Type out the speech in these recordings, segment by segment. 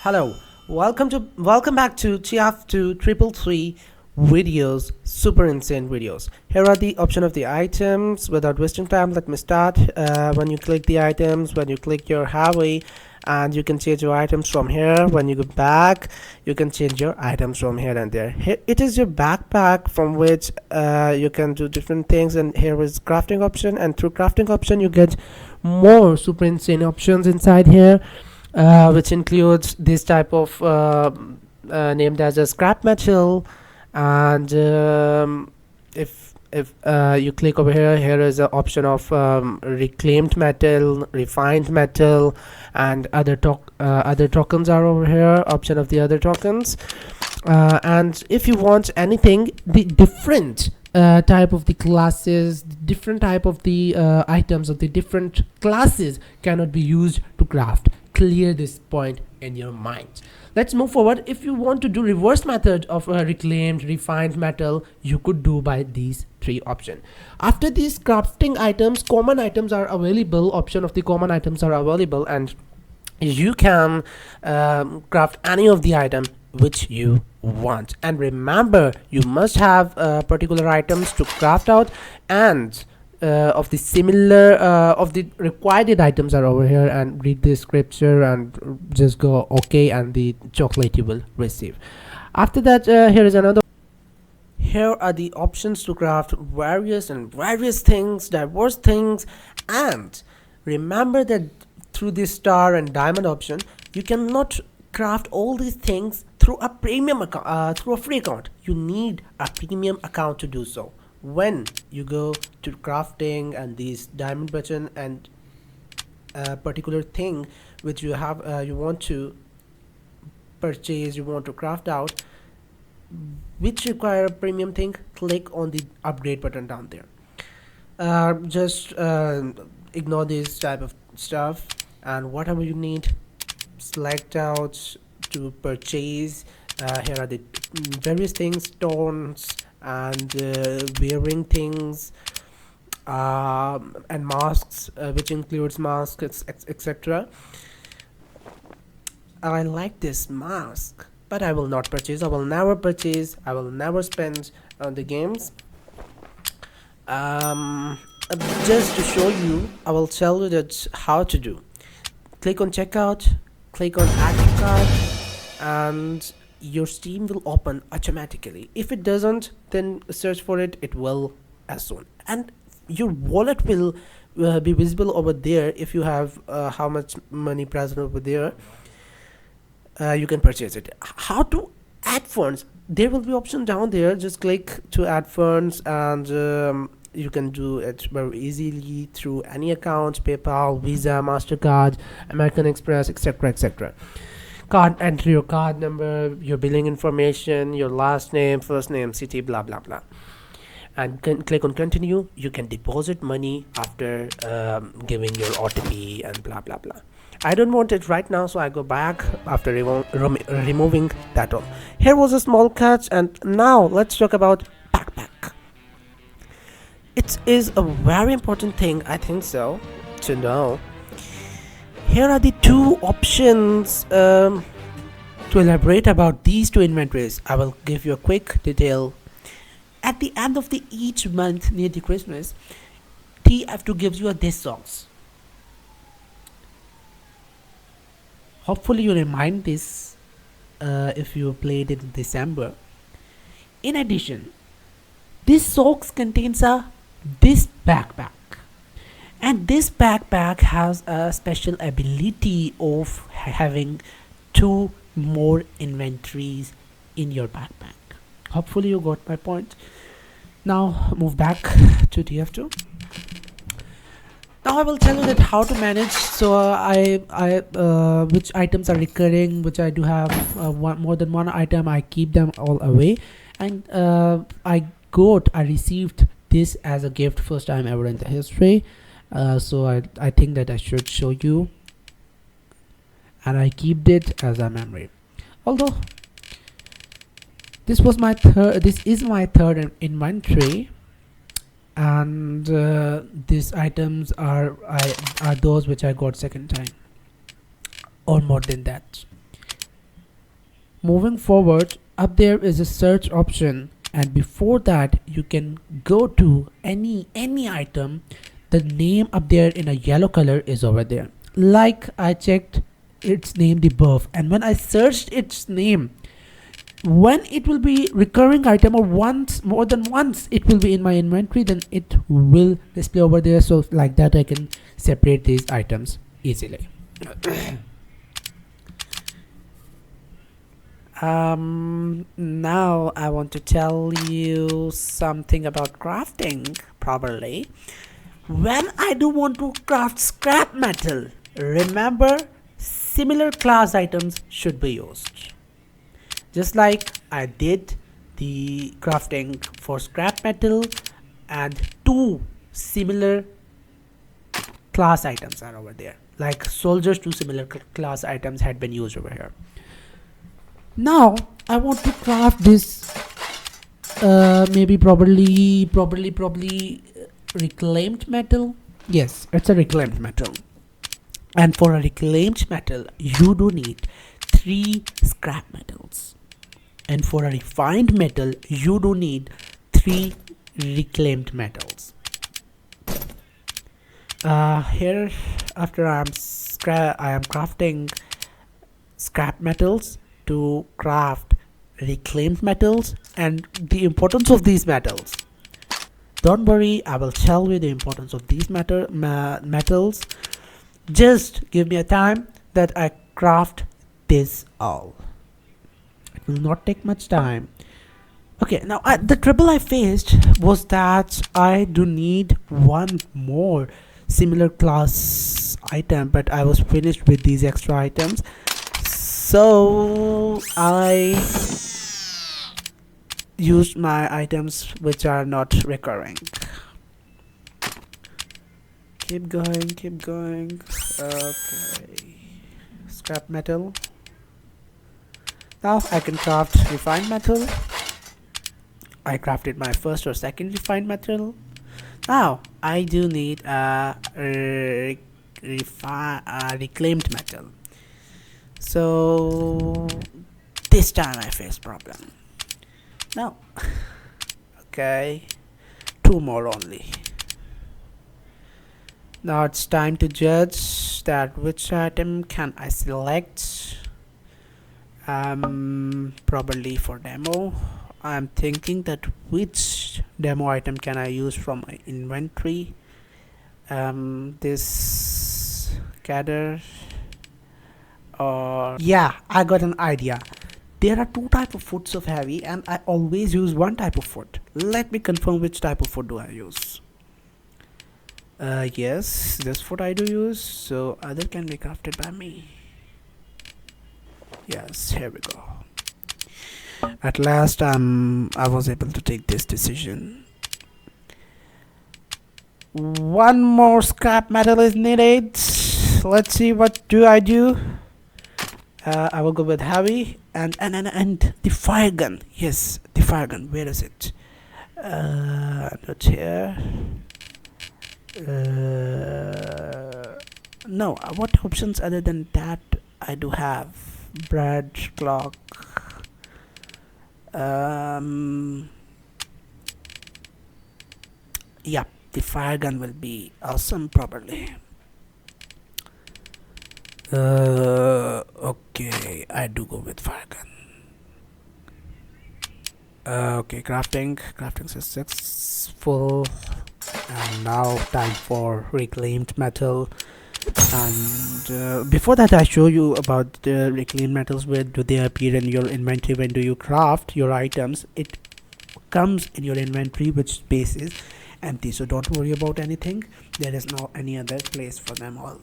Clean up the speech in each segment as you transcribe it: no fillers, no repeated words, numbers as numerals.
Hello, welcome back to TF2333 videos, super insane videos. Here are the option of the items. Without wasting time, let me start. When you click the items, when you click your highway, and you can change your items from here. When you go back, you can change your items from here and there. Here it is your backpack from which you can do different things, and here is crafting option, and through crafting option you get more super insane options inside here, which includes this type of named as a scrap metal. And if you click over here, here is an option of reclaimed metal, refined metal, and other tokens are over here, option of the other tokens. And if you want anything, the different type of the classes, different type of the items of the different classes cannot be used to craft. Clear this point in your mind. Let's move forward. If you want to do reverse method of reclaimed, refined metal, you could do by these three options. After these crafting items, common items are available. Option of the common items are available, and you can craft any of the item which you want. And remember, you must have particular items to craft out, and of the similar of the required items are over here. And read the scripture and just go okay, and the chocolate you will receive. After that, here is another. Here are the options to craft various things, diverse things. And remember that through the star and diamond option, you cannot craft all these things through a premium account, through a free account. You need a premium account to do so. When you go to crafting and these diamond button and a particular thing which you have, you want to purchase, you want to craft out, which require a premium thing, click on the upgrade button down there. Just ignore this type of stuff, and whatever you need, select out to purchase. Here are the various things, stones and wearing things, and masks, which includes masks, etc. I like this mask, but I will not purchase. I will never purchase. I will never spend on the games. Just to show you, I will tell you that how to do. Click on checkout, click on add to cart, and your Steam will open automatically. If it doesn't, then search for it. It will as soon, and your wallet will be visible over there. If you have how much money present over there, you can purchase it. How to add funds? There will be option down there. Just click to add funds, and you can do it very easily through any account: PayPal, Visa, MasterCard, American Express, etc. Card, enter your card number, your billing information, your last name, first name, city, blah blah blah, and click on continue. You can deposit money after giving your OTP and blah blah blah. I don't want it right now, so I go back after removing that all. Here was a small catch, and now let's talk about backpack. It is a very important thing, I think so, to know. Here are the two options to elaborate about these two inventories. I will give you a quick detail. At the end of the each month near the Christmas, TF2 gives you a this songs. Hopefully you remind this if you played in December. In addition, this socks contains this backpack. And this backpack has a special ability of having two more inventories in your backpack. Hopefully you got my point. Now move back to TF2. Now I will tell you that how to manage. So I which items are recurring, which I do have more than one item, I keep them all away. And I received this as a gift, first time ever in the history. So I think that I should show you, and I keep it as a memory. Although this is my third inventory, and these items are those which I got second time, or more than that. moving forward, up there is a search option, and before that you can go to any item. The name up there in a yellow color is over there. Like I checked its name above, and when I searched its name, when it will be recurring item or once, more than once it will be in my inventory, then it will display over there. So like that I can separate these items easily. Now I want to tell you something about crafting properly. When I do want to craft scrap metal, remember, similar class items should be used. Just like I did the crafting for scrap metal, and two similar class items are over there. Like soldiers, two similar class items had been used over here. Now I want to craft this maybe probably reclaimed metal. Yes, it's a reclaimed metal. And for a reclaimed metal, you do need 3 scrap metals. And for a refined metal, you do need 3 reclaimed metals. Here, after I am crafting scrap metals to craft reclaimed metals, and the importance of these metals. Don't worry, I will tell you the importance of these metals. Just give me a time that I craft this all. It will not take much time. Okay, now the trouble I faced was that I do need one more similar class item, but I was finished with these extra items. So I used my items which are not recurring. Keep going. Okay, scrap metal. Now I can craft refined metal. I crafted my first or second refined metal. Now I do need a reclaimed metal. So this time I faced problem. Now okay, 2 more only. Now it's time to judge that which item can I select. Probably for demo, I'm thinking that which demo item can I use from my inventory. This gather, or yeah, I got an idea. There are 2 types of foods of heavy, and I always use one type of food. Let me confirm which type of food do I use. Yes, this food I do use, so other can be crafted by me. Yes, here we go. At last I was able to take this decision. 1 more scrap metal is needed. Let's see, what do I do? I will go with heavy and the fire gun. Yes, the fire gun. Where is it? Not here. No, what options other than that I do have? Bread, clock. Yeah, the fire gun will be awesome probably. Okay, I do go with fire gun. Okay, crafting successful, and now time for reclaimed metal. And before that I show you about the reclaimed metals. Where do they appear in your inventory? When do you craft your items, it comes in your inventory which space is empty, so don't worry about anything. There is no any other place for them all.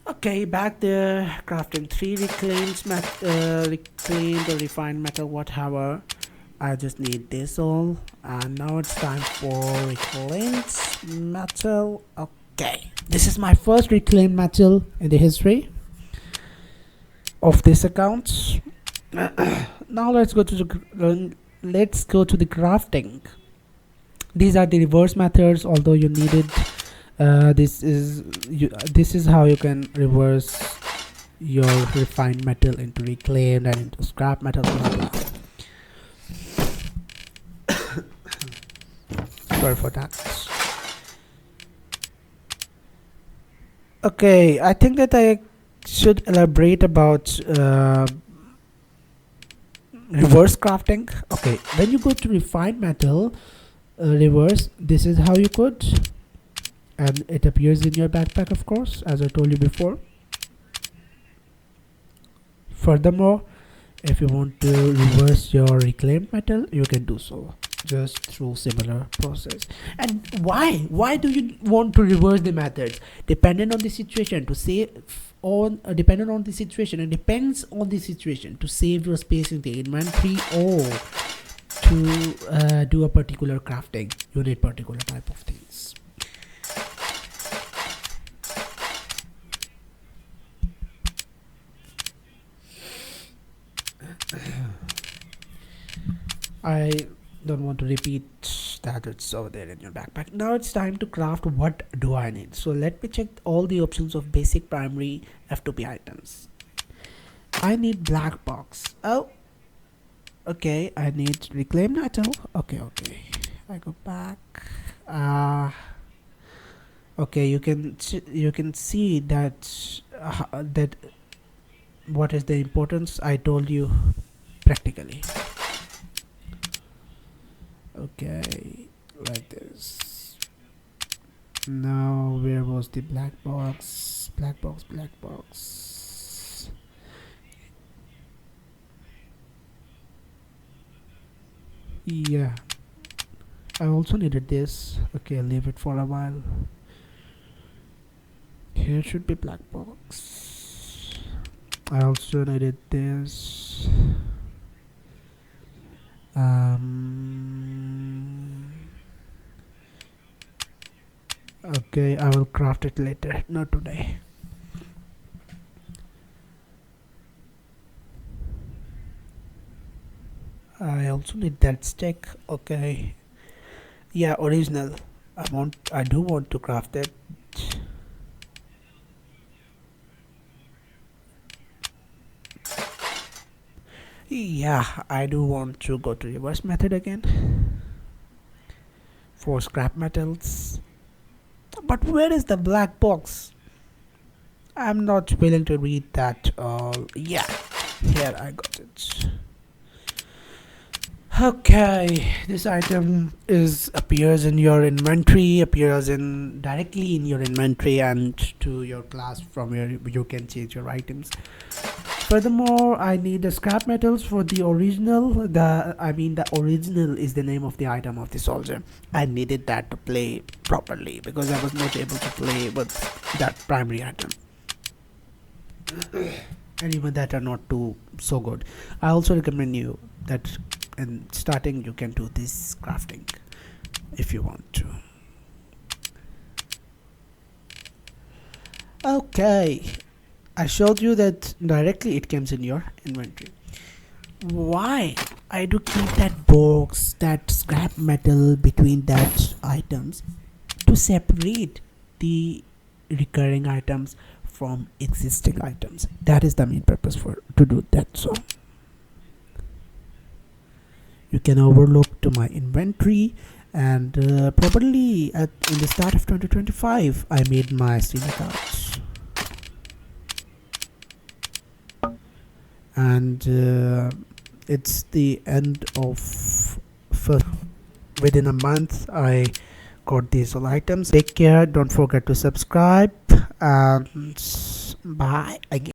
Okay, back there, crafting 3 reclaimed or refined metal, whatever. I just need this all, and now it's time for reclaimed metal. Okay, this is my first reclaimed metal in the history of this account. Now let's go to the crafting. These are the reverse methods, although you needed this is how you can reverse your refined metal into reclaimed and into scrap metal, blah blah. Sorry for that. Okay, I think that I should elaborate about reverse crafting. Okay, when you go to refined metal reverse, this is how you could, and it appears in your backpack, of course, as I told you before. Furthermore, if you want to reverse your reclaimed metal, you can do so just through similar process. And why do you want to reverse the methods? Dependent on the situation, to save on dependent on the situation, and depends on the situation, to save your space in the inventory, or to do a particular crafting, you need particular type of things. I don't want to repeat that, it's over there in your backpack. Now it's time to craft. What do I need? So let me check all the options of basic primary F2P items. I need black box. Oh, okay. I need reclaimed metal. Okay, I go back. Okay, you can see that that what is the importance I told you practically. Okay, like this. Now where was the black box? Black box. Yeah, I also needed this. Okay, leave it for a while. Here should be black box. I also needed this. Okay, I will craft it later, not today. I also need that stick. Okay, yeah, original. I do want to craft it. Yeah, I do want to go to reverse method again for scrap metals. But where is the black box? I'm not willing to read that all. Yeah, here I got it. Okay, this item appears in your inventory, appears in directly in your inventory and to your class, from where you can change your items. Furthermore, I need the scrap metals for the original. The original is the name of the item of the soldier. I needed that to play properly because I was not able to play with that primary item. And even that are not too so good. I also recommend you that in starting you can do this crafting if you want to. Okay, I showed you that directly it comes in your inventory. Why I do keep that box, that scrap metal between that items, to separate the recurring items from existing items. That is the main purpose for to do that. So you can overlook to my inventory, and probably in the start of 2025 I made my senior cards, and it's the end of first. Within a month I got these all items. Take care, don't forget to subscribe, and bye again.